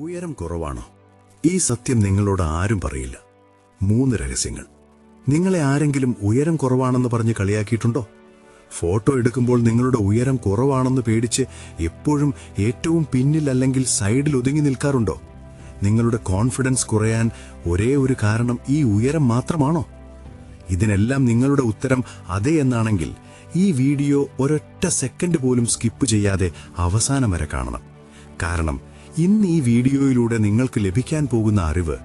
ഉയരം കുറവാണോ? ഈ സത്യം നിങ്ങളോട് ആരും പറയില്ല. 3 രഹസ്യങ്ങൾ. നിങ്ങളെ ആരെങ്കിലും ഉയരം കുറവാണെന്ന് പറഞ്ഞ് കളിയാക്കിയിട്ടുണ്ടോ? ഫോട്ടോ എടുക്കുമ്പോൾ നിങ്ങളുടെ ഉയരം കുറവാണെന്ന് പേടിച്ച് എപ്പോഴും ഏറ്റവും പിന്നിൽ അല്ലെങ്കിൽ സൈഡിൽ ഒതുങ്ങി നിൽക്കാറുണ്ടോ? നിങ്ങളുടെ കോൺഫിഡൻസ് കുറയാൻ ഒരേ ഒരു കാരണം ഈ ഉയരം മാത്രമാണോ? ഇതിനെല്ലാം നിങ്ങളുടെ ഉത്തരം അതെ എന്നാണെങ്കിൽ ഈ വീഡിയോ ഒരൊറ്റ സെക്കൻഡ് പോലും സ്കിപ്പ് ചെയ്യാതെ അവസാനം വരെ കാണണം. കാരണം ഇന്ന് ഈ വീഡിയോയിലൂടെ നിങ്ങൾക്ക് ലഭിക്കാൻ പോകുന്ന അറിവ്,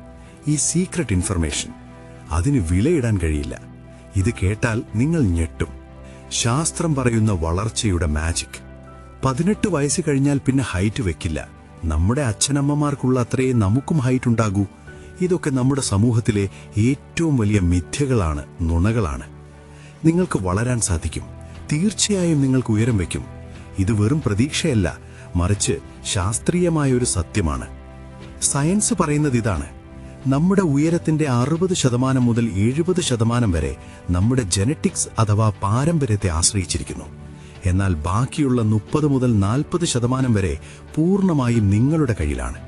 ഈ സീക്രട്ട് ഇൻഫർമേഷൻ, അതിന് വിലയിടാൻ കഴിയില്ല. ഇത് കേട്ടാൽ നിങ്ങൾ ഞെട്ടും. ശാസ്ത്രം പറയുന്ന വളർച്ചയുടെ മാജിക്. 18 വയസ്സ് കഴിഞ്ഞാൽ പിന്നെ ഹൈറ്റ് വെക്കില്ല. നമ്മുടെ അച്ഛനമ്മമാർക്കുള്ള അത്രയേ നമുക്കും ഹൈറ്റ് ഉണ്ടാകൂ. ഇതൊക്കെ നമ്മുടെ സമൂഹത്തിലെ ഏറ്റവും വലിയ മിഥ്യകളാണ്, നുണകളാണ്. നിങ്ങൾക്ക് വളരാൻ സാധിക്കും. തീർച്ചയായും നിങ്ങൾക്ക് ഉയരം വയ്ക്കും. ഇത് വെറും പ്രതീക്ഷയല്ല, മറിച്ച് ശാസ്ത്രീയമായൊരു സത്യമാണ്. സയൻസ് പറയുന്നത് ഇതാണ്: നമ്മുടെ ഉയരത്തിന്റെ 60% മുതൽ 70% വരെ നമ്മുടെ ജനറ്റിക്സ് അഥവാ പാരമ്പര്യത്തെ ആശ്രയിച്ചിരിക്കുന്നു. എന്നാൽ ബാക്കിയുള്ള 30 മുതൽ 40% വരെ പൂർണ്ണമായും നിങ്ങളുടെ കയ്യിലാണ്.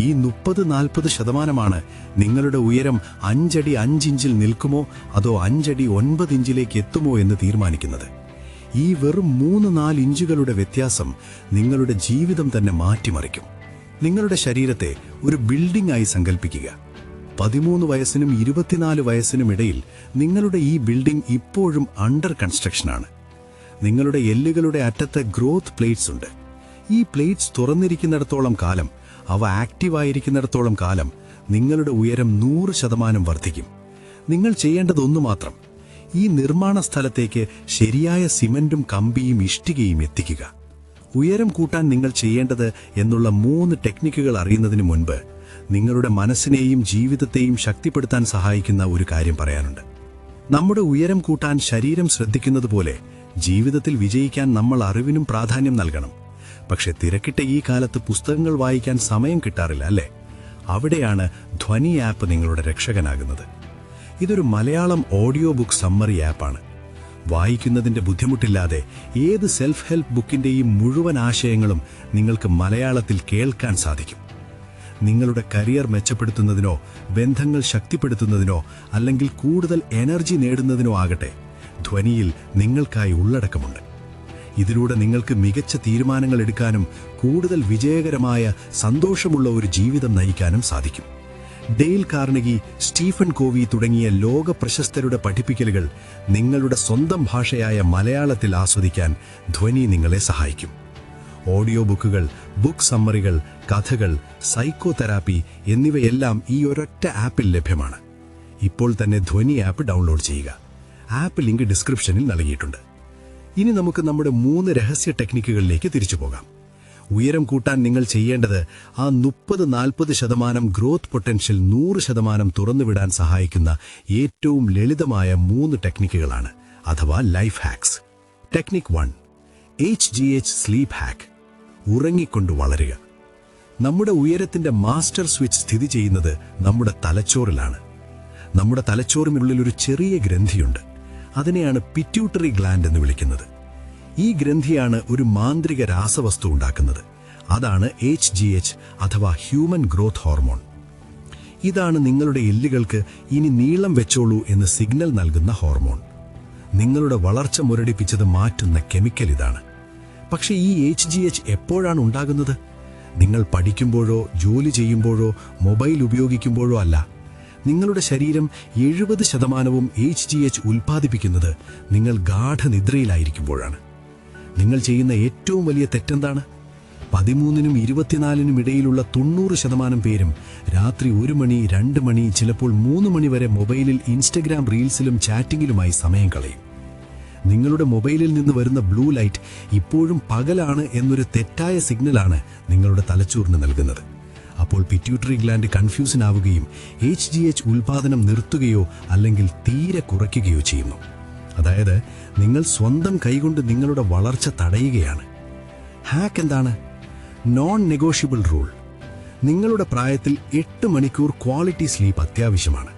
ഈ 30-40% നിങ്ങളുടെ ഉയരം 5 അടി 5 ഇഞ്ചിൽ നിൽക്കുമോ അതോ 5 അടി 9 ഇഞ്ചിലേക്ക് എത്തുമോ എന്ന് തീരുമാനിക്കുന്നത്. ഈ വെറും 3-4 ഇഞ്ചുകളുടെ വ്യത്യാസം നിങ്ങളുടെ ജീവിതം തന്നെ മാറ്റിമറിക്കും. നിങ്ങളുടെ ശരീരത്തെ ഒരു ബിൽഡിംഗ് ആയി സങ്കല്പിക്കുക. 13 വയസ്സിനും 24 വയസ്സിനും ഇടയിൽ നിങ്ങളുടെ ഈ ബിൽഡിംഗ് ഇപ്പോഴും അണ്ടർ കൺസ്ട്രക്ഷനാണ്. നിങ്ങളുടെ എല്ലുകളുടെ അറ്റത്ത് ഗ്രോത്ത് പ്ലേറ്റ്സ് ഉണ്ട്. ഈ പ്ലേറ്റ്സ് തുറന്നിരിക്കുന്നിടത്തോളം കാലം, അവ ആക്റ്റീവായിരിക്കുന്നിടത്തോളം കാലം നിങ്ങളുടെ ഉയരം 100% വർദ്ധിക്കും. നിങ്ങൾ ചെയ്യേണ്ടത് ഒന്ന് മാത്രം: ഈ നിർമ്മാണ സ്ഥലത്തേക്ക് ശരിയായ സിമന്റും കമ്പിയും ഇഷ്ടികയും എത്തിക്കുക. ഉയരം കൂട്ടാൻ നിങ്ങൾ ചെയ്യേണ്ടത് എന്നുള്ള 3 ടെക്നിക്കുകൾ അറിയുന്നതിന് മുൻപ് നിങ്ങളുടെ മനസ്സിനെയും ജീവിതത്തെയും ശക്തിപ്പെടുത്താൻ സഹായിക്കുന്ന ഒരു കാര്യം പറയാനുണ്ട്. നമ്മുടെ ഉയരം കൂട്ടാൻ ശരീരം ശ്രദ്ധിക്കുന്നത് പോലെ ജീവിതത്തിൽ വിജയിക്കാൻ നമ്മൾ അറിവിനും പ്രാധാന്യം നൽകണം. പക്ഷെ തിരക്കിട്ട ഈ കാലത്ത് പുസ്തകങ്ങൾ വായിക്കാൻ സമയം കിട്ടാറില്ല, അല്ലേ? അവിടെയാണ് ധ്വനി ആപ്പ് നിങ്ങളുടെ രക്ഷകനാകുന്നത്. ഇതൊരു മലയാളം ഓഡിയോ ബുക്ക് സമ്മറി ആപ്പാണ്. വായിക്കുന്നതിൻ്റെ ബുദ്ധിമുട്ടില്ലാതെ ഏത് സെൽഫ് ഹെൽപ്പ് ബുക്കിൻ്റെയും മുഴുവൻ ആശയങ്ങളും നിങ്ങൾക്ക് മലയാളത്തിൽ കേൾക്കാൻ സാധിക്കും. നിങ്ങളുടെ കരിയർ മെച്ചപ്പെടുത്തുന്നതിനോ, ബന്ധങ്ങൾ ശക്തിപ്പെടുത്തുന്നതിനോ, അല്ലെങ്കിൽ കൂടുതൽ എനർജി നേടുന്നതിനോ ആകട്ടെ, ധ്വനിയിൽ നിങ്ങൾക്കായി ഉള്ളടക്കമുണ്ട്. ഇതിലൂടെ നിങ്ങൾക്ക് മികച്ച തീരുമാനങ്ങൾ എടുക്കാനും കൂടുതൽ വിജയകരമായ, സന്തോഷമുള്ള ഒരു ജീവിതം നയിക്കാനും സാധിക്കും. ഡെയിൽ കാർണഗി, സ്റ്റീഫൻ കോവി തുടങ്ങിയ ലോക പ്രശസ്തരുടെ പഠിപ്പിക്കലുകൾ നിങ്ങളുടെ സ്വന്തം ഭാഷയായ മലയാളത്തിൽ ആസ്വദിക്കാൻ ധ്വനി നിങ്ങളെ സഹായിക്കും. ഓഡിയോ ബുക്കുകൾ, ബുക്ക് സമ്മറികൾ, കഥകൾ, സൈക്കോ തെറാപ്പി എന്നിവയെല്ലാം ഈ ഒരൊറ്റ ആപ്പിൽ ലഭ്യമാണ്. ഇപ്പോൾ തന്നെ ധ്വനി ആപ്പ് ഡൗൺലോഡ് ചെയ്യുക. ആപ്പ് ലിങ്ക് ഡിസ്ക്രിപ്ഷനിൽ നൽകിയിട്ടുണ്ട്. ഇനി നമുക്ക് നമ്മുടെ 3 രഹസ്യ ടെക്നിക്കുകളിലേക്ക് തിരിച്ചു പോകാം. ഉയരം കൂട്ടാൻ നിങ്ങൾ ചെയ്യേണ്ടത് ആ 30-40% ഗ്രോത്ത് പൊട്ടൻഷ്യൽ 100% തുറന്നുവിടാൻ സഹായിക്കുന്ന ഏറ്റവും ലളിതമായ 3 ടെക്നിക്കുകളാണ്, അഥവാ life hacks. Technique 1: HGH sleep hack. ഉറങ്ങിക്കൊണ്ട് വളരുക. നമ്മുടെ ഉയരത്തിന്റെ മാസ്റ്റർ സ്വിച്ച് സ്ഥിതി ചെയ്യുന്നത് നമ്മുടെ തലച്ചോറിലാണ്. നമ്മുടെ തലച്ചോറിനുള്ളിൽ ഒരു ചെറിയ ഗ്രന്ഥിയുണ്ട്. അതിനെയാണ് പിറ്റ്യൂട്ടറി ഗ്ലാൻഡ് എന്ന് വിളിക്കുന്നത്. ഈ ഗ്രന്ഥിയാണ് ഒരു മാന്ത്രിക രാസവസ്തു ഉണ്ടാക്കുന്നത്. അതാണ് HGH അഥവാ ഹ്യൂമൻ ഗ്രോത്ത് ഹോർമോൺ. ഇതാണ് നിങ്ങളുടെ എല്ലുകൾക്ക് ഇനി നീളം വെച്ചോളൂ എന്ന് സിഗ്നൽ നൽകുന്ന ഹോർമോൺ. നിങ്ങളുടെ വളർച്ച മുരടിപ്പിച്ചത് മാറ്റുന്ന കെമിക്കൽ ഇതാണ്. പക്ഷേ ഈ HGH എപ്പോഴാണ് ഉണ്ടാകുന്നത്? നിങ്ങൾ പഠിക്കുമ്പോഴോ, ജോലി ചെയ്യുമ്പോഴോ, മൊബൈൽ ഉപയോഗിക്കുമ്പോഴോ അല്ല. നിങ്ങളുടെ ശരീരം 70% HGH ഉൽപ്പാദിപ്പിക്കുന്നത് നിങ്ങൾ ഗാഠനിദ്രയിലായിരിക്കുമ്പോഴാണ്. നിങ്ങൾ ചെയ്യുന്ന ഏറ്റവും വലിയ തെറ്റെന്താണ്? 13-നും 24-നും ഇടയിലുള്ള 90% പേരും രാത്രി 1 മണി, 2 മണി, ചിലപ്പോൾ 3 മണി വരെ മൊബൈലിൽ ഇൻസ്റ്റഗ്രാം റീൽസിലും ചാറ്റിങ്ങിലുമായി സമയം കളയും. നിങ്ങളുടെ മൊബൈലിൽ നിന്ന് വരുന്ന ബ്ലൂ ലൈറ്റ് ഇപ്പോഴും പകലാണ് എന്നൊരു തെറ്റായ സിഗ്നലാണ് നിങ്ങളുടെ തലച്ചോറിന് നൽകുന്നത്. അപ്പോൾ പിറ്റ്യൂട്ടറി ഗ്ലാൻഡ് കൺഫ്യൂഷൻ ആവുകയും HGH ഉൽപാദനം നിർത്തുകയോ അല്ലെങ്കിൽ തീരെ കുറയ്ക്കുകയോ ചെയ്യുന്നു. അതായത് നിങ്ങൾ സ്വന്തം കൈകൊണ്ട് നിങ്ങളുടെ വളർച്ച തടയുകയാണ്. ഹാക്ക് എന്താണ്? Non negotiable rule. നിങ്ങളുടെ പ്രായത്തിൽ 8 മണിക്കൂർ ക്വാളിറ്റി സ്ലീപ്പ് അത്യാവശ്യമാണ്.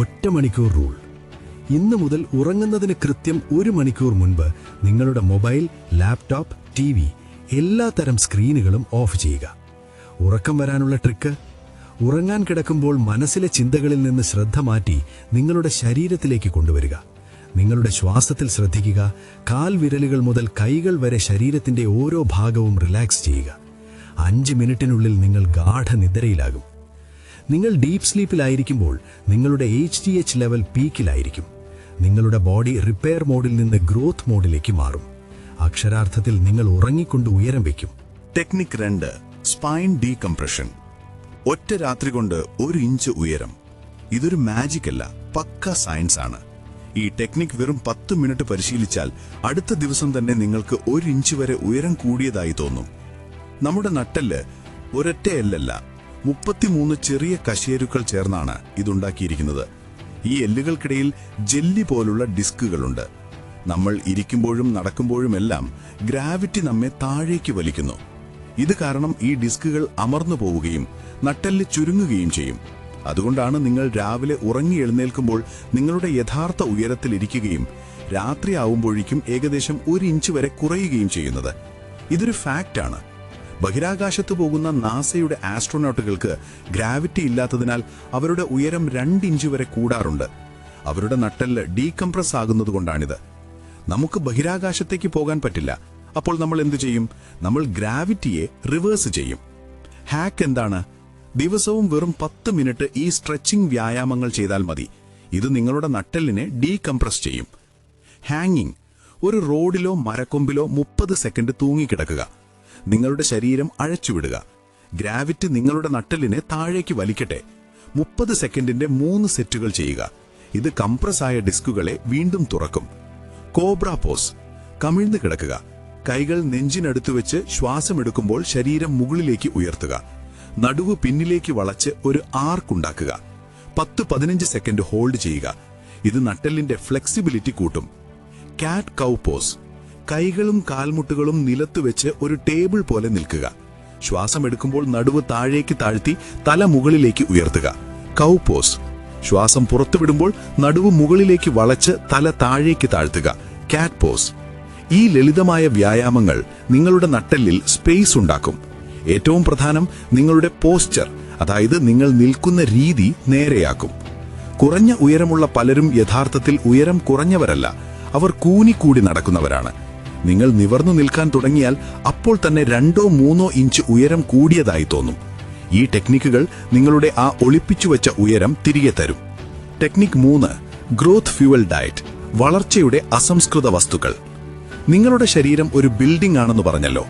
1 മണിക്കൂർ റൂൾ. ഇന്നു മുതൽ ഉറങ്ങുന്നതിന് കൃത്യം 1 മണിക്കൂർ മുൻപ് നിങ്ങളുടെ മൊബൈൽ, ലാപ്ടോപ്പ്, TV എല്ലാ തരം സ്ക്രീനുകളും ഓഫ് ചെയ്യുക. ഉറക്കം വരാനുള്ള ട്രിക്ക്: ഉറങ്ങാൻ കിടക്കുമ്പോൾ മനസ്സിലെ ചിന്തകളിൽ നിന്ന് ശ്രദ്ധ മാറ്റി നിങ്ങളുടെ ശരീരത്തിലേക്ക് കൊണ്ടുവരിക. നിങ്ങളുടെ ശ്വാസത്തിൽ ശ്രദ്ധിക്കുക. കാൽ വിരലുകൾ മുതൽ കൈകൾ വരെ ശരീരത്തിന്റെ ഓരോ ഭാഗവും റിലാക്സ് ചെയ്യുക. 5 മിനിറ്റിനുള്ളിൽ നിങ്ങൾ ഗാഠനിദ്രയിലാകും. നിങ്ങൾ ഡീപ്പ് സ്ലീപ്പിലായിരിക്കുമ്പോൾ നിങ്ങളുടെ HGH ലെവൽ പീക്കിലായിരിക്കും. നിങ്ങളുടെ ബോഡി റിപ്പയർ മോഡിൽ നിന്ന് ഗ്രോത്ത് മോഡിലേക്ക് മാറും. അക്ഷരാർത്ഥത്തിൽ നിങ്ങൾ ഉറങ്ങിക്കൊണ്ട് ഉയരം വയ്ക്കും. Technique 2: spine decompression. ഒറ്റ രാത്രി കൊണ്ട് 1 ഇഞ്ച് ഉയരം. ഇതൊരു മാജിക് അല്ല, പക്ക സയൻസ് ആണ്. ഈ ടെക്നിക് വെറും 10 മിനിറ്റ് പരിശീലിച്ചാൽ അടുത്ത ദിവസം തന്നെ നിങ്ങൾക്ക് 1 ഇഞ്ച് വരെ ഉയരം കൂടിയതായി തോന്നും. നമ്മുടെ നട്ടെല്ല് ഒരൊറ്റ എല്ലല്ല, 33 ചെറിയ കശേരുക്കൾ ചേർന്നാണ് ഇതുണ്ടാക്കിയിരിക്കുന്നത്. ഈ എല്ലുകൾക്കിടയിൽ ജെല്ലി പോലുള്ള ഡിസ്കുകളുണ്ട്. നമ്മൾ ഇരിക്കുമ്പോഴും നടക്കുമ്പോഴുമെല്ലാം ഗ്രാവിറ്റി നമ്മെ താഴേക്ക് വലിക്കുന്നു. ഇത് കാരണം ഈ ഡിസ്കുകൾ അമർന്നു പോവുകയും നട്ടെല്ല് ചുരുങ്ങുകയും ചെയ്യും. അതുകൊണ്ടാണ് നിങ്ങൾ രാവിലെ ഉറങ്ങി എഴുന്നേൽക്കുമ്പോൾ നിങ്ങളുടെ യഥാർത്ഥ ഉയരത്തിലിരിക്കുകയും രാത്രിയാവുമ്പോഴേക്കും ഏകദേശം 1 ഇഞ്ച് വരെ കുറയുകയും ചെയ്യുന്നത്. ഇതൊരു ഫാക്റ്റാണ്. ബഹിരാകാശത്ത് പോകുന്ന നാസയുടെ ആസ്ട്രോനോട്ടുകൾക്ക് ഗ്രാവിറ്റി ഇല്ലാത്തതിനാൽ അവരുടെ ഉയരം 2 ഇഞ്ച് വരെ കൂടാറുണ്ട്. അവരുടെ നട്ടെല്ല് ഡീകംപ്രസ് ആകുന്നതുകൊണ്ടാണിത്. നമുക്ക് ബഹിരാകാശത്തേക്ക് പോകാൻ പറ്റില്ല. അപ്പോൾ നമ്മൾ എന്തു ചെയ്യും? നമ്മൾ ഗ്രാവിറ്റിയെ റിവേഴ്സ് ചെയ്യും. ഹാക്ക് എന്താണ്? ദിവസവും വെറും 10 മിനിറ്റ് ഈ സ്ട്രെച്ചിങ് വ്യായാമങ്ങൾ ചെയ്താൽ മതി. ഇത് നിങ്ങളുടെ നട്ടെല്ലിനെ ഡീകംപ്രസ് ചെയ്യും. ഹാങ്ങിങ്: ഒരു റോഡിലോ മരക്കൊമ്പിലോ 30 സെക്കൻഡ് തൂങ്ങിക്കിടക്കുക. നിങ്ങളുടെ ശരീരം അഴച്ചുവിടുക. ഗ്രാവിറ്റി നിങ്ങളുടെ നട്ടെല്ലിനെ താഴേക്ക് വലിക്കട്ടെ. 30 സെക്കൻഡിന്റെ 3 സെറ്റുകൾ ചെയ്യുക. ഇത് കംപ്രസ് ആയ ഡിസ്കുകളെ വീണ്ടും തുറക്കും. കോബ്ര പോസ്: കമിഴ്ന്നു കിടക്കുക. കൈകൾ നെഞ്ചിനടുത്ത് വെച്ച് ശ്വാസമെടുക്കുമ്പോൾ ശരീരം മുകളിലേക്ക് ഉയർത്തുക. നടുവ് പിന്നിലേക്ക് വളച്ച് ഒരു ആർക്കുണ്ടാക്കുക. 10-15 സെക്കൻഡ് ഹോൾഡ് ചെയ്യുക. ഇത് നട്ടെല്ലിന്റെ ഫ്ലെക്സിബിലിറ്റി കൂട്ടും. കാറ്റ് കൗ പോസ്: കൈകളും കാൽമുട്ടുകളും നിലത്ത് വെച്ച് ഒരു ടേബിൾ പോലെ നിൽക്കുക. ശ്വാസമെടുക്കുമ്പോൾ നടുവ് താഴേക്ക് താഴ്ത്തി തല മുകളിലേക്ക് ഉയർത്തുക. കൗ പോസ്: ശ്വാസം പുറത്തുവിടുമ്പോൾ നടുവ് മുകളിലേക്ക് വളച്ച് തല താഴേക്ക് താഴ്ത്തുക. കാറ്റ് പോസ്. ഈ ലളിതമായ വ്യായാമങ്ങൾ നിങ്ങളുടെ നട്ടെല്ലിൽ സ്പേസ് ഉണ്ടാക്കും. ഏറ്റവും പ്രധാനം, നിങ്ങളുടെ പോസ്ചർ, അതായത് നിങ്ങൾ നിൽക്കുന്ന രീതി നേരെയാക്കും. കുറഞ്ഞ ഉയരമുള്ള പലരും യഥാർത്ഥത്തിൽ ഉയരം കുറഞ്ഞവരല്ല, അവർ കൂനിക്കൂടി നടക്കുന്നവരാണ്. നിങ്ങൾ നിവർന്നു നിൽക്കാൻ തുടങ്ങിയാൽ അപ്പോൾ തന്നെ 2-3 ഇഞ്ച് ഉയരം കൂടിയതായി തോന്നും. ഈ ടെക്നിക്കുകൾ നിങ്ങളുടെ ആ ഒളിപ്പിച്ചുവെച്ച ഉയരം തിരികെ തരും. Technique 3: growth fuel diet. വളർച്ചയുടെ അസംസ്കൃത വസ്തുക്കൾ. നിങ്ങളുടെ ശരീരം ഒരു ബിൽഡിംഗ് ആണെന്ന് പറഞ്ഞല്ലോ.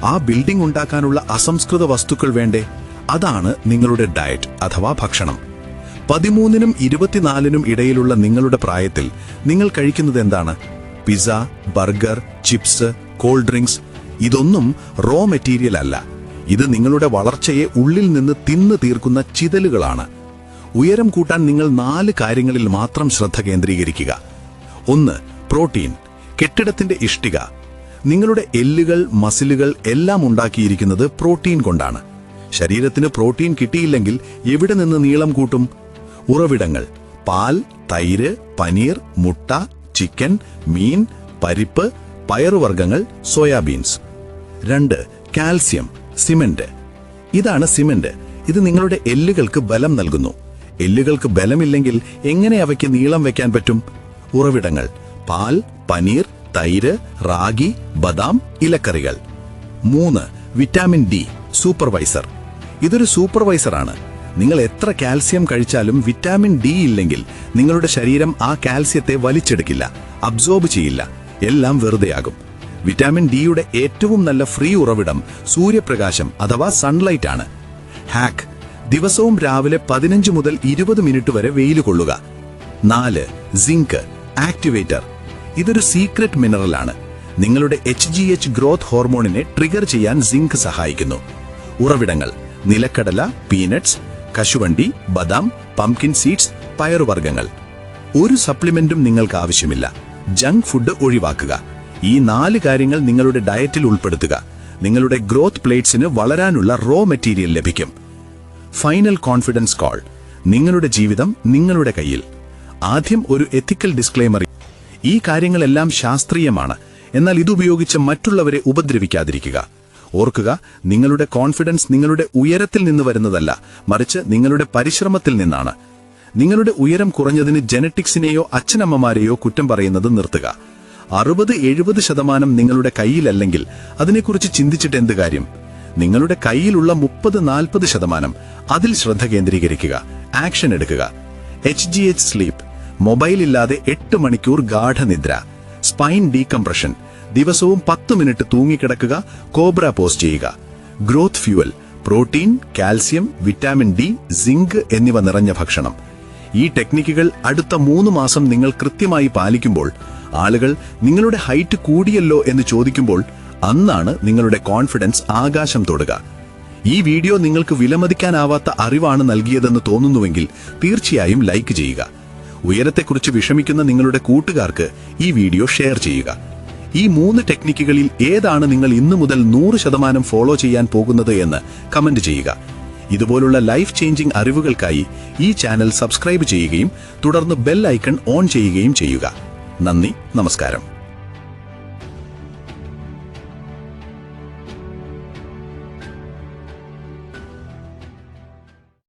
ആ ബിൽഡിംഗ് ഉണ്ടാക്കാനുള്ള അസംസ്കൃത വസ്തുക്കൾ വേണ്ടേ? അതാണ് നിങ്ങളുടെ ഡയറ്റ് അഥവാ ഭക്ഷണം. 13-നും 24-നും ഇടയിലുള്ള നിങ്ങളുടെ പ്രായത്തിൽ നിങ്ങൾ കഴിക്കുന്നത് എന്താണ്? Pizza, burger, chips, cold drinks. ഇതൊന്നും റോ മെറ്റീരിയൽ അല്ല. ഇത് നിങ്ങളുടെ വളർച്ചയെ ഉള്ളിൽ നിന്ന് തിന്നു തീർക്കുന്ന ചിതലുകളാണ്. ഉയരം കൂട്ടാൻ നിങ്ങൾ 4 കാര്യങ്ങളിൽ മാത്രം ശ്രദ്ധ കേന്ദ്രീകരിക്കുക. 1. പ്രോട്ടീൻ. കെട്ടിടത്തിന്റെ ഇഷ്ടിക. നിങ്ങളുടെ എല്ലുകൾ, മസിലുകൾ എല്ലാം ഉണ്ടാക്കിയിരിക്കുന്നത് പ്രോട്ടീൻ കൊണ്ടാണ്. ശരീരത്തിന് പ്രോട്ടീൻ കിട്ടിയില്ലെങ്കിൽ എവിടെ നിന്ന് നീളം കൂട്ടും? ഉറവിടങ്ങൾ: പാൽ, തൈര്, പനീർ, മുട്ട, ചിക്കൻ, മീൻ, പരിപ്പ്, പയറുവർഗ്ഗങ്ങൾ, സോയാബീൻസ്. 2. കാൽസ്യം. സിമന്റ്. ഇതാണ് സിമന്റ്. ഇത് നിങ്ങളുടെ എല്ലുകൾക്ക് ബലം നൽകുന്നു. എല്ലുകൾക്ക് ബലമില്ലെങ്കിൽ എങ്ങനെ അവയ്ക്ക് നീളം വയ്ക്കാൻ പറ്റും? ഉറവിടങ്ങൾ: പാൽ, പനീർ, തൈര്, റാഗി, ബദാം, ഇലക്കറികൾ. 3. Vitamin D. സൂപ്പർവൈസർ. ഇതൊരു സൂപ്പർവൈസറാണ്. നിങ്ങൾ എത്ര കാൽസ്യം കഴിച്ചാലും വിറ്റാമിൻ ഡി ഇല്ലെങ്കിൽ നിങ്ങളുടെ ശരീരം ആ കാൽസ്യത്തെ വലിച്ചെടുക്കില്ല, അബ്സോർബ് ചെയ്യില്ല. എല്ലാം വെറുതെയാകും. വിറ്റാമിൻ ഡിയുടെ ഏറ്റവും നല്ല ഫ്രീ ഉറവിടം സൂര്യപ്രകാശം അഥവാ സൺലൈറ്റ് ആണ്. ഹാക്ക്: ദിവസവും രാവിലെ 15 മുതൽ 20 മിനിറ്റ് വരെ വെയിൽ കൊള്ളുക. 4. Zinc activator. ഇതൊരു സീക്രട്ട് മിനറലാണ്. നിങ്ങളുടെ HGH ഗ്രോത്ത് ഹോർമോണിനെ ട്രിഗർ ചെയ്യാൻ സിങ്ക് സഹായിക്കുന്നു. ഉറവിടങ്ങൾ: നിലക്കടല, പീനട്സ്, കശുവണ്ടി, ബദാം, പംകിൻ സീഡ്സ്, പയറുവർഗ്ഗങ്ങൾ. ഒരു സപ്ലിമെന്റും നിങ്ങൾക്ക് ആവശ്യമില്ല. ജങ്ക് ഫുഡ് ഒഴിവാക്കുക. ഈ 4 കാര്യങ്ങൾ നിങ്ങളുടെ ഡയറ്റിൽ ഉൾപ്പെടുത്തുക. നിങ്ങളുടെ ഗ്രോത്ത് പ്ലേറ്റ്സിന് വളരാനുള്ള റോ മെറ്റീരിയൽ ലഭിക്കും. Final confidence call. നിങ്ങളുടെ ജീവിതം നിങ്ങളുടെ കയ്യിൽ. ആദ്യം ഒരു എത്തിക്കൽ ഡിസ്ക്ലെയിമർ. ഈ കാര്യങ്ങളെല്ലാം ശാസ്ത്രീയമാണ്, എന്നാൽ ഇതുപയോഗിച്ച് മറ്റുള്ളവരെ ഉപദ്രവിക്കാതിരിക്കുക. ഓർക്കുക, നിങ്ങളുടെ കോൺഫിഡൻസ് നിങ്ങളുടെ ഉയരത്തിൽ നിന്ന് വരുന്നതല്ല, മറിച്ച് നിങ്ങളുടെ പരിശ്രമത്തിൽ നിന്നാണ്. നിങ്ങളുടെ ഉയരം കുറഞ്ഞതിന് ജനറ്റിക്സിനെയോ അച്ഛനമ്മമാരെയോ കുറ്റം പറയുന്നത് നിർത്തുക. 60-70% നിങ്ങളുടെ കയ്യിലല്ലെങ്കിൽ അതിനെക്കുറിച്ച് ചിന്തിച്ചിട്ട് എന്ത് കാര്യം? നിങ്ങളുടെ കയ്യിലുള്ള 30-40% അതിൽ ശ്രദ്ധ കേന്ദ്രീകരിക്കുക, ആക്ഷൻ എടുക്കുക. HGH സ്ലീപ്പ്, മൊബൈൽ ഇല്ലാതെ 8 മണിക്കൂർ ഗാഠനിദ്ര. സ്പൈൻ ഡീകംപ്രഷൻ, ദിവസവും 10 മിനിറ്റ് തൂങ്ങിക്കിടക്കുക, കോബ്ര പോസ് ചെയ്യുക. Growth fuel, protein, calcium, vitamin D, zinc എന്നിവ നിറഞ്ഞ ഭക്ഷണം. ഈ ടെക്നിക്കുകൾ അടുത്ത 3 മാസം നിങ്ങൾ കൃത്യമായി പാലിക്കുമ്പോൾ ആളുകൾ നിങ്ങളുടെ ഹൈറ്റ് കൂടിയല്ലോ എന്ന് ചോദിക്കുമ്പോൾ അന്നാണ് നിങ്ങളുടെ കോൺഫിഡൻസ് ആകാശം തൊടുക. ഈ വീഡിയോ നിങ്ങൾക്ക് വിലമതിക്കാനാവാത്ത അറിവാണ് നൽകിയതെന്ന് തോന്നുന്നുവെങ്കിൽ തീർച്ചയായും ലൈക്ക് ചെയ്യുക. ഉയരത്തെക്കുറിച്ച് വിഷമിക്കുന്ന നിങ്ങളുടെ കൂട്ടുകാർക്ക് ഈ വീഡിയോ ഷെയർ ചെയ്യുക. ഈ 3 ടെക്നിക്കുകളിൽ ഏതാണ് നിങ്ങൾ ഇന്നു മുതൽ 100% ഫോളോ ചെയ്യാൻ പോകുന്നത് എന്ന് കമന്റ് ചെയ്യുക. ഇതുപോലുള്ള ലൈഫ് ചേഞ്ചിങ് അറിവുകൾക്കായി ഈ ചാനൽ സബ്സ്ക്രൈബ് ചെയ്യുകയും തുടർന്ന് ബെൽ ഐക്കൺ ഓൺ ചെയ്യുകയും ചെയ്യുക. നന്ദി, നമസ്കാരം.